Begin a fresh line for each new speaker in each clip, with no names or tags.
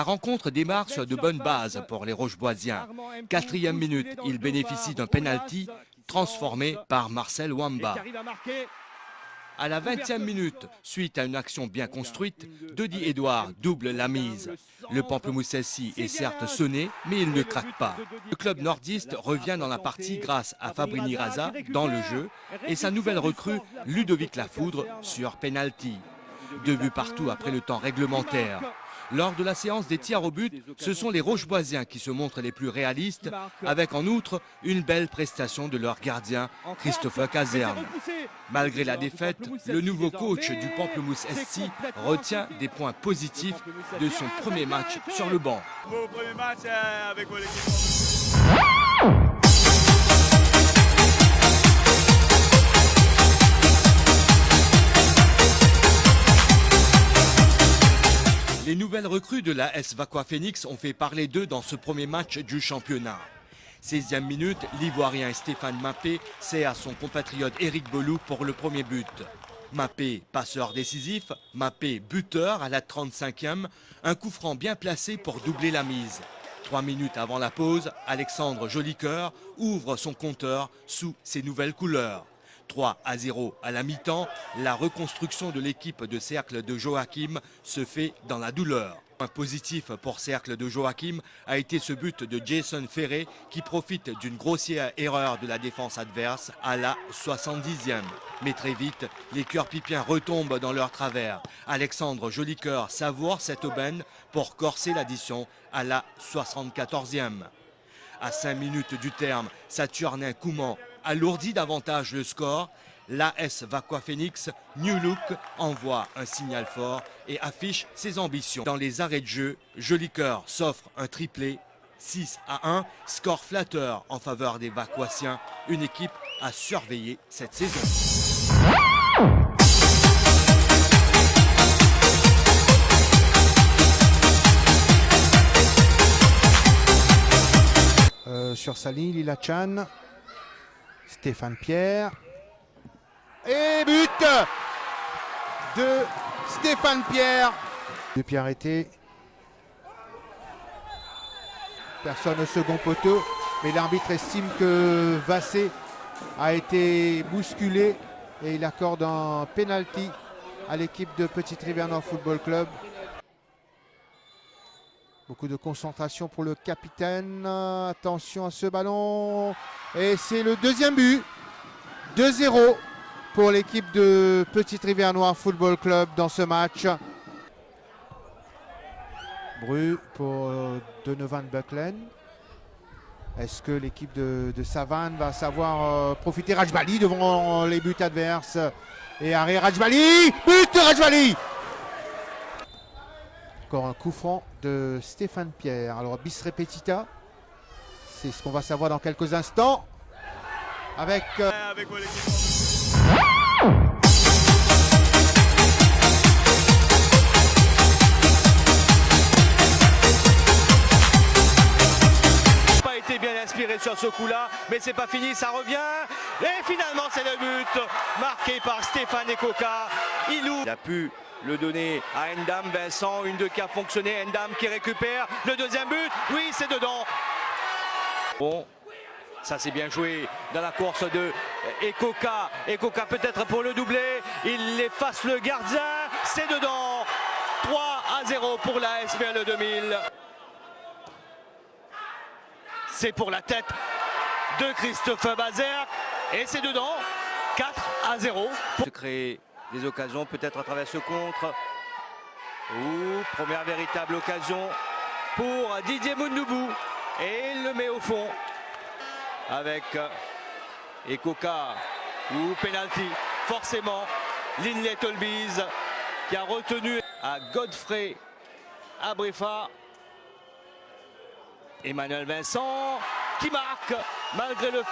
La rencontre démarre sur de bonnes bases pour les Rocheboisiens. 4e minute, ils bénéficient d'un penalty transformé par Marcel Wamba. À la 20e minute, suite à une action bien construite, Dodi Edouard double la mise. Le Pamplemoussessis est certes sonné, mais il ne craque pas. Le club nordiste revient dans la partie grâce à Fabrini Raza dans le jeu et sa nouvelle recrue Ludovic Lafoudre sur penalty. 2 buts partout après le temps réglementaire. Lors de la séance des tirs au but, ce sont les Rocheboisiens qui se montrent les plus réalistes, avec en outre une belle prestation de leur gardien, Christopher Caserne. Malgré la défaite, le nouveau coach du Pamplemousse SC retient des points positifs de son premier match sur le banc. Les nouvelles recrues de la S Vaqua Phoenix ont fait parler d'eux dans ce premier match du championnat. 16e minute, l'Ivoirien Stéphane Mappé sert à son compatriote Éric Belou pour le premier but. Mappé, passeur décisif, Mappé, buteur à la 35e, un coup franc bien placé pour doubler la mise. 3 minutes avant la pause, Alexandre Jolicoeur ouvre son compteur sous ses nouvelles couleurs. 3-0 à la mi-temps, la reconstruction de l'équipe de Cercle de Joachim se fait dans la douleur. Un positif pour Cercle de Joachim a été ce but de Jason Ferré qui profite d'une grossière erreur de la défense adverse à la 70e. Mais très vite, les cœurs pipiens retombent dans leur travers. Alexandre Jolicoeur savoure cette aubaine pour corser l'addition à la 74e. À 5 minutes du terme, Saturnin Kouman alourdit davantage le score. L'AS Vaqua Phoenix, New Look, envoie un signal fort et affiche ses ambitions. Dans les arrêts de jeu, Jolicoeur s'offre un triplé, 6-1, score flatteur en faveur des Vaquoisiens, une équipe à surveiller cette saison.
Sur sa ligne, Lila Chan, Stéphane Pierre. Et but de Stéphane Pierre. Depuis arrêté. Personne au second poteau. Mais l'arbitre estime que Vassé a été bousculé. Et il accorde un penalty à l'équipe de Petite Rivière Nord Football Club. Beaucoup de concentration pour le capitaine. Attention à ce ballon. Et c'est le deuxième but. 2-0 pour l'équipe de Petite Rivière Noire Football Club dans ce match. Bru pour Donovan Bucklen. Est-ce que l'équipe de Savane va savoir profiter? Rajbali devant les buts adverses. Et arrêt Rajbali. But de Rajbali. Encore un coup franc de Stéphane Pierre. Alors bis repetita, c'est ce qu'on va savoir dans quelques instants. Avec
pas été bien inspiré sur ce coup-là, mais c'est pas fini, ça revient. Et finalement, c'est le but marqué par Stéphane Ekoka. Il a pu le donner à Endam, Vincent, une de qui a fonctionné, Endam qui récupère le deuxième but, oui c'est dedans. Bon, ça c'est bien joué dans la course de Ekoka, Ekoka peut-être pour le doubler, il efface le gardien, c'est dedans. 3-0 pour la SPL 2000. C'est pour la tête de Christophe Bazerk et c'est dedans. 4-0.
Se créer des occasions peut-être à travers ce contre. Première véritable occasion pour Didier Moundoubou. Et il le met au fond avec Ekoka ou penalty. Forcément, Linley Tolbiz qui a retenu à Godfrey Abrifa. Emmanuel Vincent qui marque malgré le...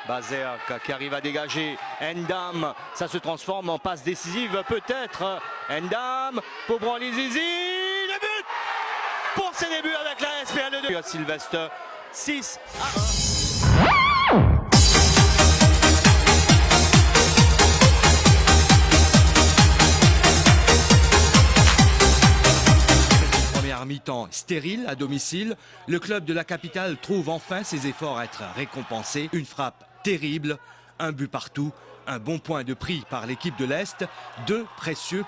Bazerk qui arrive à dégager. Endam, ça se transforme en passe décisive peut-être. Endam pour Branly Zizi. Le but pour ses débuts avec la SPL 2. Sylvestre 6-1. Première mi-temps. bilan stérile à domicile, le club de la capitale trouve enfin ses efforts à être récompensés. Une frappe terrible, un but partout, un bon point de prix par l'équipe de l'Est, deux précieux.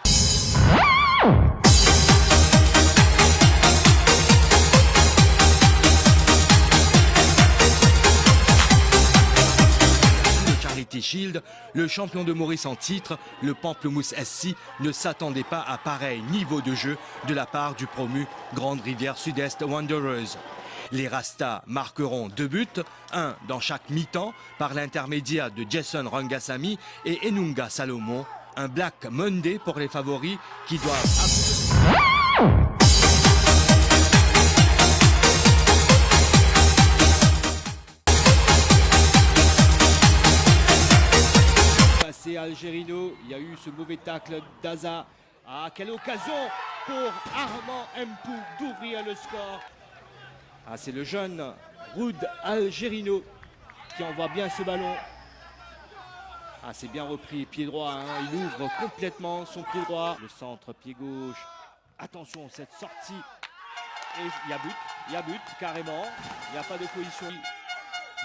Shield, le champion de Maurice en titre, le Pamplemousse SC, ne s'attendait pas à pareil niveau de jeu de la part du promu Grande Rivière Sud-Est Wanderers. Les Rastas marqueront 2 buts, un dans chaque mi-temps par l'intermédiaire de Jason Rangasamy et Enunga Salomon. Un Black Monday pour les favoris qui doivent...
C'est Algerino, il y a eu ce mauvais tacle d'Aza. Ah, quelle occasion pour Armand Mpou d'ouvrir le score. Ah, c'est le jeune Roud Algerino qui envoie bien ce ballon. Ah, c'est bien repris, pied droit, hein. Il ouvre complètement son pied droit. Le centre, pied gauche. Attention, cette sortie. Et il y a but, carrément. Il n'y a pas de coalition.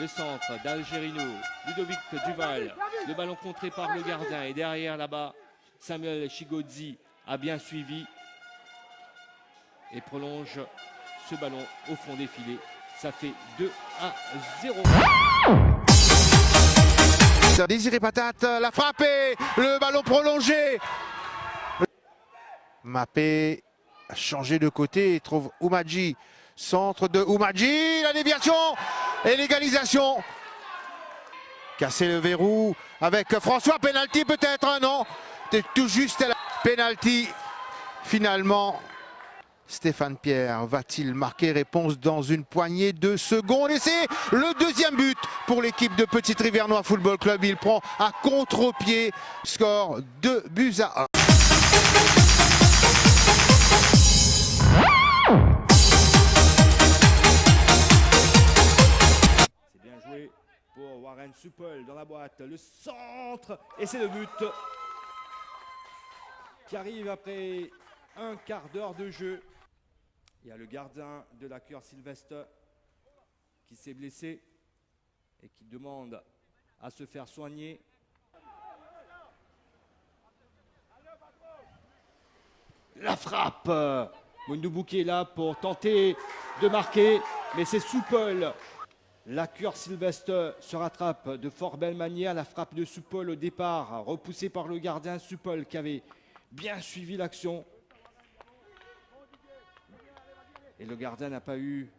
Le centre d'Algerino, Ludovic Duval, le ballon contré par le gardien et derrière là-bas, Samuel Chigodzi a bien suivi et prolonge ce ballon au fond des filets. Ça fait 2-0.
Désiré Patate, la frappe et le ballon prolongé. Mappé a changé de côté et trouve Oumadji. Centre de Oumadji, la déviation et l'égalisation. Casser le verrou avec François, penalty peut-être, non? C'est tout juste la penalty. Finalement, Stéphane Pierre va-t-il marquer? Réponse dans une poignée de secondes. Et c'est le deuxième but pour l'équipe de Petite Rivière-Noire Football Club. Il prend à contre-pied, score 2-1.
Pour Warren Supple dans la boîte, le centre et c'est le but qui arrive après un quart d'heure de jeu. Il y a le gardien de la Cure Sylvestre qui s'est blessé et qui demande à se faire soigner. La frappe, Moundoubou qui est là pour tenter de marquer, mais c'est Supple. La Cure Sylvestre se rattrape de fort belle manière. La frappe de Supple au départ, repoussée par le gardien Supple qui avait bien suivi l'action. Et le gardien n'a pas eu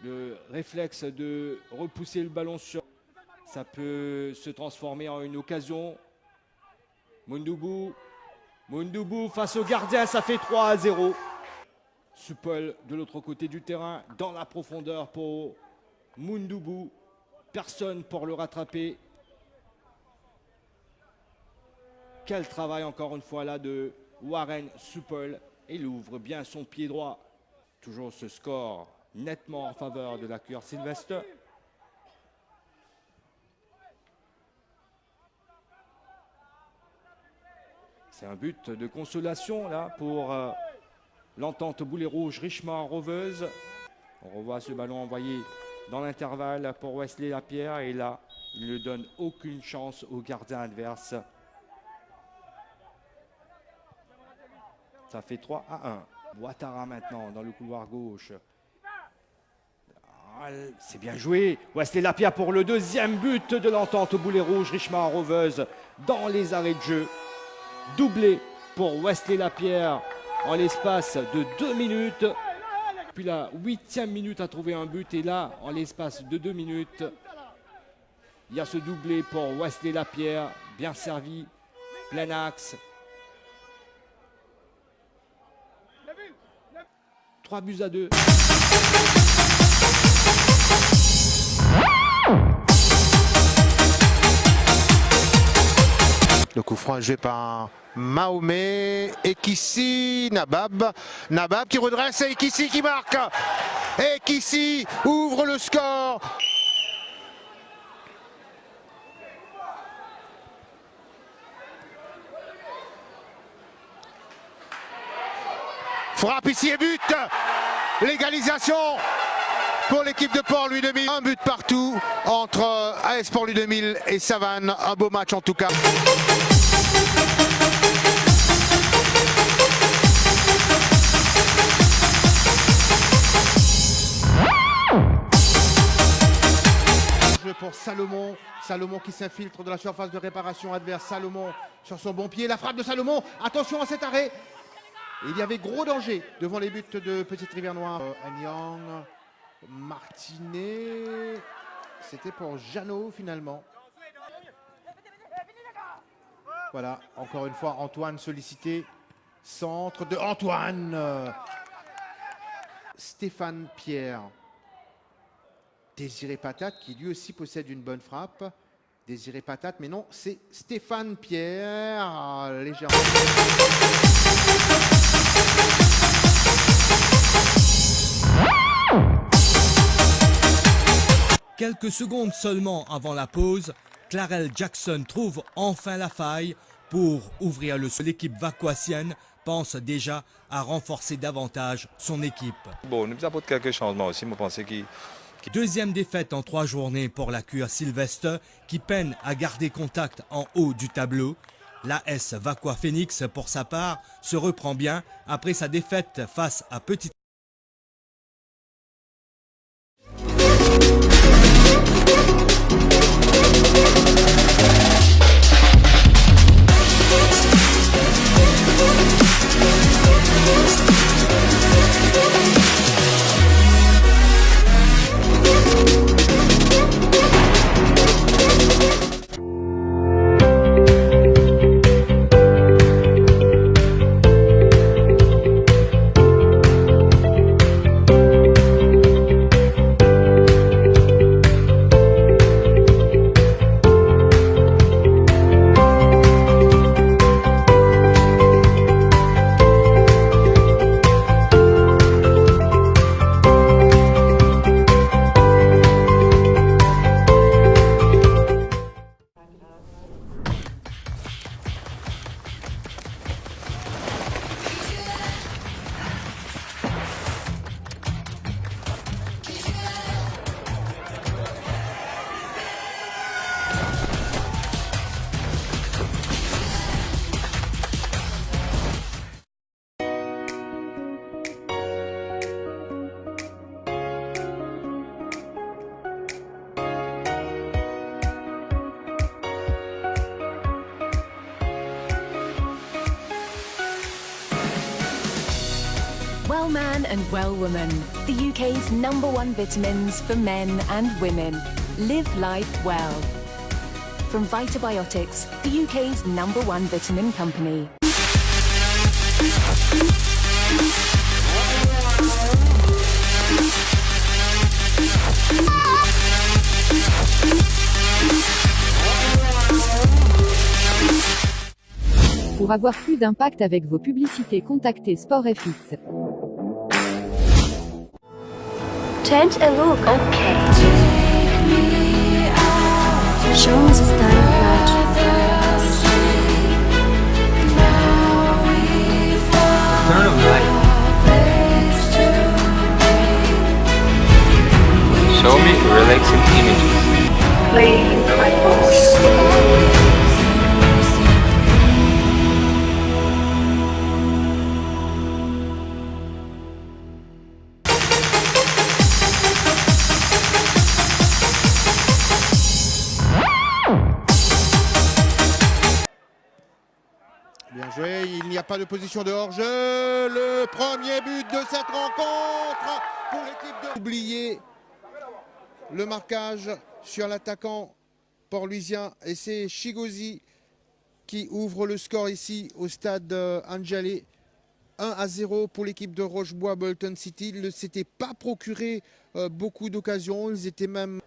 le réflexe de repousser le ballon sur. Ça peut se transformer en une occasion. Moundoubou face au gardien, ça fait 3-0. Supple de l'autre côté du terrain, dans la profondeur pour Moundoubou, personne pour le rattraper. Quel travail encore une fois là de Warren Supple. Il ouvre bien son pied droit. Toujours ce score nettement en faveur de la Cure Sylvestre. C'est un but de consolation là pour l'entente Boulet Rouge Richemont Roveuse. On revoit ce ballon envoyé dans l'intervalle pour Wesley Lapierre et là, il ne donne aucune chance au gardien adverse. Ça fait 3-1. Ouattara maintenant dans le couloir gauche. C'est bien joué. Wesley Lapierre pour le deuxième but de l'entente Boulet Rouge Richemont Roveuse dans les arrêts de jeu. Doublé pour Wesley Lapierre en l'espace de 2 minutes. Puis la 8e minute a trouvé un but et là, en l'espace de 2 minutes, il y a ce doublé pour Wesley Lapierre, bien servi, plein axe. 3-2.
Le coup franc est joué par Mahomet, Ekissi, Nabab qui redresse et Ekissi qui marque. Ekissi ouvre le score. Frappe ici et but. L'égalisation pour l'équipe de Port-Louis 2000. Un but partout entre AS Port-Louis 2000 et Savane. Un beau match en tout cas. Pour Salomon, Salomon qui s'infiltre de la surface de réparation adverse. Salomon sur son bon pied, la frappe de Salomon, attention à cet arrêt. Il y avait gros danger devant les buts de Petite Rivière Noire. Anyang, Martinet, c'était pour Jeannot finalement. Voilà, encore une fois Antoine sollicité, centre de Antoine. Stéphane Pierre. Désiré Patate qui lui aussi possède une bonne frappe. Désiré Patate, mais non, c'est Stéphane Pierre, légèrement.
Quelques secondes seulement avant la pause, Clarel Jackson trouve enfin la faille pour ouvrir le score. L'équipe vacoisienne pense déjà à renforcer davantage son équipe.
Bon, nous apporte quelques changements aussi, moi pensais qu'il...
Deuxième défaite en 3 journées pour la cuir Sylvestre qui peine à garder contact en haut du tableau. L'AS Vacquois Phoenix, pour sa part, se reprend bien après sa défaite face à Petite.
Well Man and Well Woman, the UK's #1 vitamins for men and women. Live life well. From Vitabiotics, the UK's #1 vitamin company.
Pour avoir plus d'impact avec vos publicités, contactez SportFX.
Change a look, okay. Show us a style match.
Turn on light. Show me relaxing images.
Play the right voice.
Bien joué, il n'y a pas de position de hors-jeu. Le premier but de cette rencontre pour l'équipe de... Oublier le marquage sur l'attaquant port-louisien et c'est Chigozi qui ouvre le score ici au stade Anjalé. 1-0 pour l'équipe de Rochebois Bolton City. Ils ne s'étaient pas procuré beaucoup d'occasions. Ils étaient même...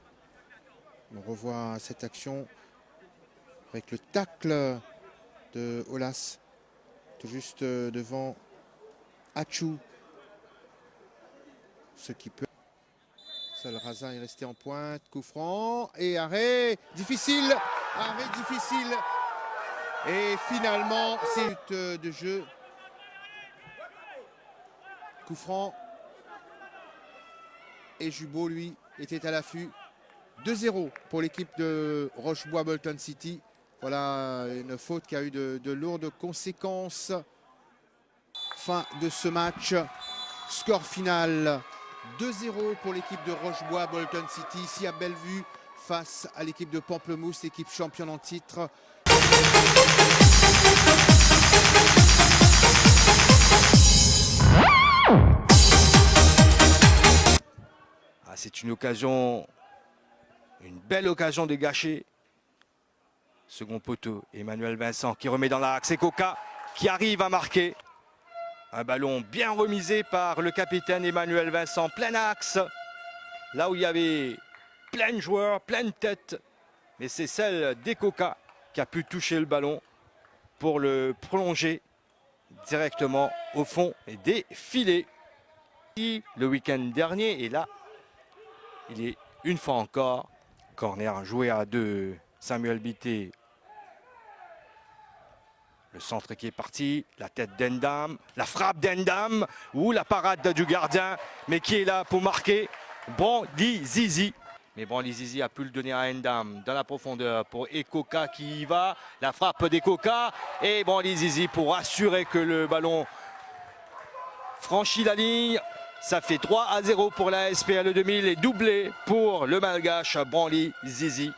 On revoit cette action avec le tacle de Olas, tout juste devant Achou. Ce qui peut... Seul Razin est resté en pointe, coup franc et arrêt difficile. Arrêt difficile. Et finalement, c'est de jeu. Coup franc. Et Jubo, lui, était à l'affût. 2-0 pour l'équipe de Rochebois-Bolton City. Voilà une faute qui a eu de lourdes conséquences. Fin de ce match. Score final 2-0 pour l'équipe de Rochebois-Bolton City. Ici à Bellevue face à l'équipe de Pamplemousse, équipe championne en titre.
C'est une occasion, une belle occasion de gâcher. Second poteau, Emmanuel Vincent qui remet dans l'axe. Et Coca qui arrive à marquer. Un ballon bien remisé par le capitaine Emmanuel Vincent, plein axe. Là où il y avait plein de joueurs, plein de têtes. Mais c'est celle d'Ecoca qui a pu toucher le ballon pour le prolonger directement au fond des filets. Le week-end dernier, et là, il est une fois encore corner joué à 2. Samuel Bité. Le centre qui est parti, la tête d'Endam, la frappe d'Endam ou la parade du gardien, mais qui est là pour marquer. Brandy Zizi. Mais Brandy Zizi a pu le donner à Endam dans la profondeur pour Ekoka qui y va. La frappe d'Ekoka et Brandy Zizi pour assurer que le ballon franchit la ligne. Ça fait 3-0 pour la SPL 2000 et doublé pour le Malgache Brandy Zizi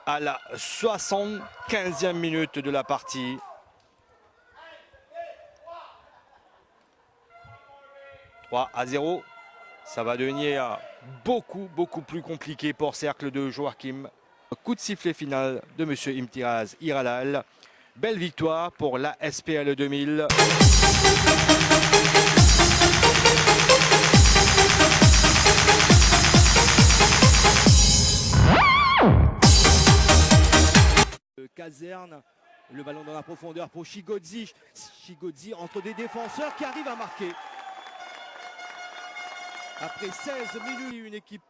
à la 75e minute de la partie. « 3-0 ». Ça va devenir beaucoup plus compliqué pour Cercle de Joachim. Coup de sifflet final de M. Imtiraz Iralal. Belle victoire pour la SPL 2000. Caserne, le ballon dans la profondeur pour Chigodzi. Chigodzi entre des défenseurs qui arrivent à marquer. Après 16 minutes, une équipe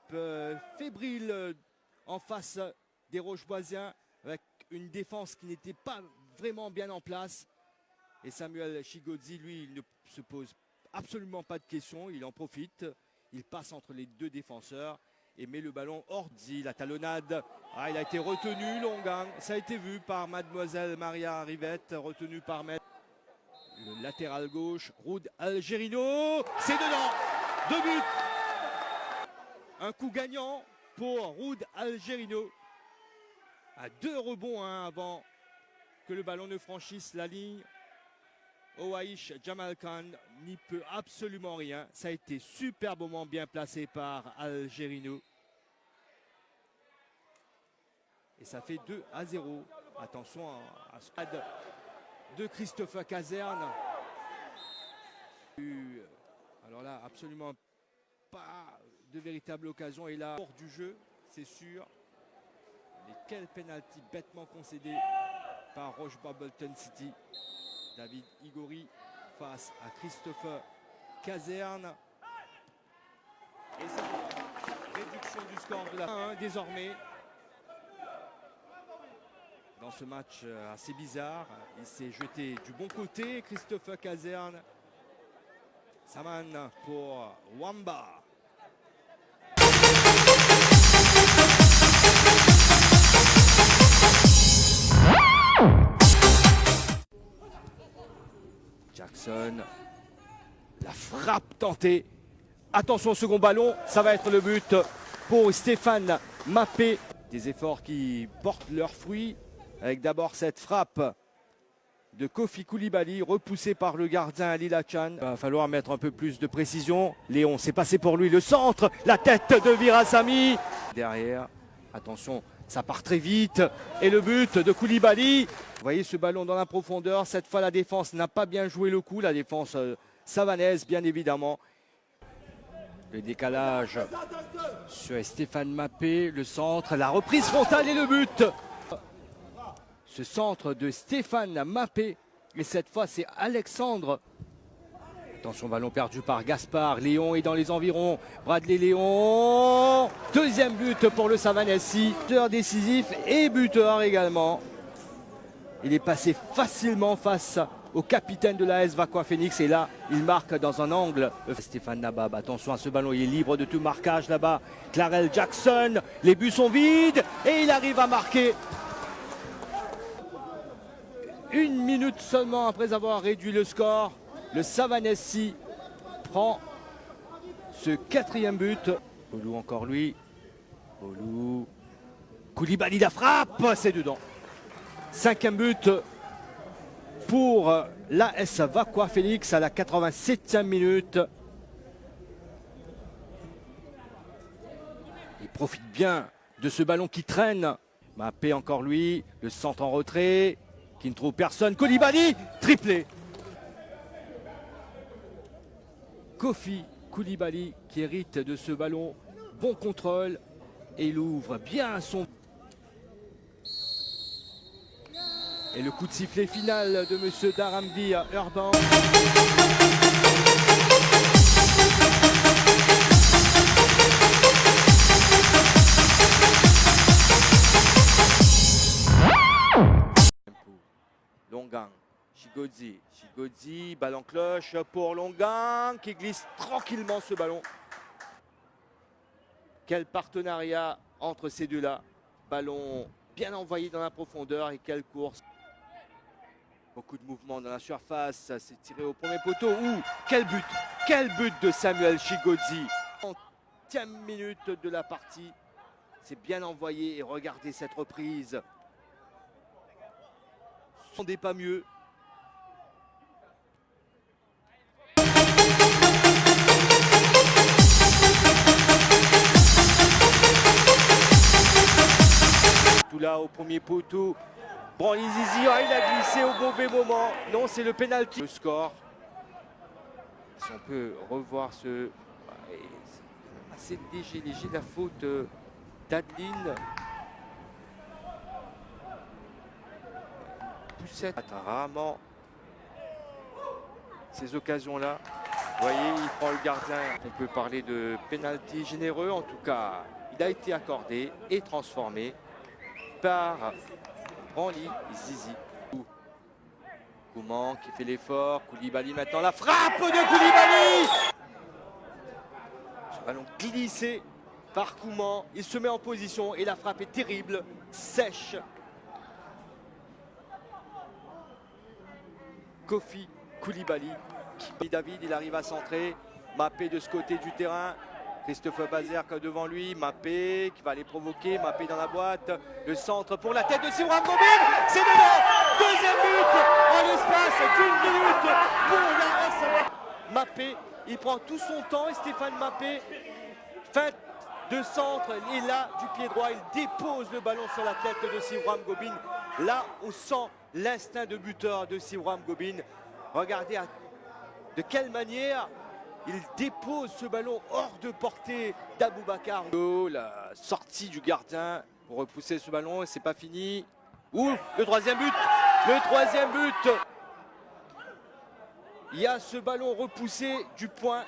fébrile en face des Rocheboisiens avec une défense qui n'était pas vraiment bien en place. Et Samuel Chigodzi, lui, il ne se pose absolument pas de questions. Il en profite. Il passe entre les deux défenseurs et met le ballon hors dit. La talonnade, il a été retenu, Longang. Ça a été vu par Mademoiselle Maria Rivette, retenu par Maître. Le latéral gauche, Roud Algerino. C'est dedans. 2 buts. Un coup gagnant pour Roud Algerino. À 2 rebonds avant que le ballon ne franchisse la ligne. Oaïch Jamal Khan n'y peut absolument rien. Ça a été superbement bien placé par Algerino. Et ça fait 2-0. Attention à ce stade de Christopher Caserne. Alors là, absolument pas de véritable occasion. Et là, hors du jeu, c'est sûr. Mais quel penalty bêtement concédé par Rochebois-Bolton City. David Igori face à Christopher Caserne. Et c'est réduction du score de la 1 désormais. Dans ce match assez bizarre, il s'est jeté du bon côté, Christopher Caserne. Saman pour Wamba. Jackson, la frappe tentée. Attention au second ballon, ça va être le but pour Stéphane Mappé. Des efforts qui portent leurs fruits avec d'abord cette frappe de Kofi Koulibaly repoussée par le gardien Ali Lachan. Il va falloir mettre un peu plus de précision. Léon, c'est passé pour lui le centre, la tête de Virasamy. Derrière, attention, ça part très vite. Et le but de Koulibaly. Vous voyez ce ballon dans la profondeur. Cette fois, la défense n'a pas bien joué le coup. La défense savanaise, bien évidemment. Le décalage sur Stéphane Mappé. Le centre, la reprise frontale et le but. Ce centre de Stéphane Mappé. Et cette fois, c'est Alexandre. Attention, ballon perdu par Gaspard. Léon est dans les environs. Bradley Léon. Deuxième but pour le Savanesi. Buteur décisif et buteur également. Il est passé facilement face au capitaine de l'AS Vakwa Phoenix. Et là, il marque dans un angle. Stéphane Nabab, attention à ce ballon, il est libre de tout marquage là-bas. Clarel Jackson, les buts sont vides et il arrive à marquer. 1 minute seulement après avoir réduit le score, le Savane-SC prend ce 4e but. Bolou encore lui. Bolou. Koulibaly la frappe, c'est dedans. 5e but pour l'AS Vakwa Phoenix à la 87e minute. Il profite bien de ce ballon qui traîne. Mbappé encore lui, le centre en retrait, qui ne trouve personne. Koulibaly, triplé. Kofi Koulibaly qui hérite de ce ballon. Bon contrôle et il ouvre bien son... Et le coup de sifflet final de M. Daramvi Urban. Longang, Chigodzi, ballon cloche pour Longang qui glisse tranquillement ce ballon. Quel partenariat entre ces deux-là. Ballon bien envoyé dans la profondeur et quelle course. Beaucoup de mouvements dans la surface, c'est tiré au premier poteau. Ouh, quel but de Samuel Chigodzi. 30e minute de la partie, c'est bien envoyé et regardez cette reprise. Ce n'est pas mieux. Tout là au premier poteau. Branly Zizi, il a glissé au mauvais moment. Non, c'est le pénalty. Le score. Si on peut revoir ce... assez léger la faute d'Adeline. Poussette. Rarement ces occasions-là. Vous voyez, il prend le gardien. On peut parler de pénalty généreux. En tout cas, il a été accordé et transformé par Branly Zizi. Kouman qui fait l'effort. Koulibaly maintenant. La frappe de Koulibaly. Ce ballon glissé par Kouman. Il se met en position et la frappe est terrible. Sèche. Kofi Koulibaly. David, il arrive à centrer. Mbappé de ce côté du terrain. Christophe Bazerk devant lui. Mbappé qui va les provoquer. Mbappé dans la boîte. Le centre pour la tête de Sivram Gobin. C'est dedans. 2e but en l'espace d'1 minute pour l'AS. Mbappé, il prend tout son temps et Stéphane Mbappé fait de centre. Et là, du pied droit, il dépose le ballon sur la tête de Sivram Gobin. Là, on sent l'instinct de buteur de Sivram Gobin. Regardez de quelle manière il dépose ce ballon hors de portée d'Aboubacar. La sortie du gardien pour repousser ce ballon et c'est pas fini. Ouh, le 3e but. Le 3e but. Il y a ce ballon repoussé du point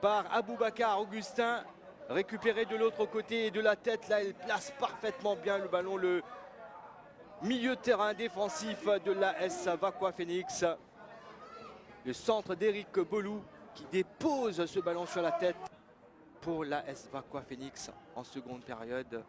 par Aboubacar Augustin. Récupéré de l'autre côté et de la tête. Là, il place parfaitement bien le ballon. Le milieu de terrain défensif de l'AS Vakwa Phoenix. Le centre d'Eric Bolou qui dépose ce ballon sur la tête pour l'AS Vakwa Phoenix en seconde période.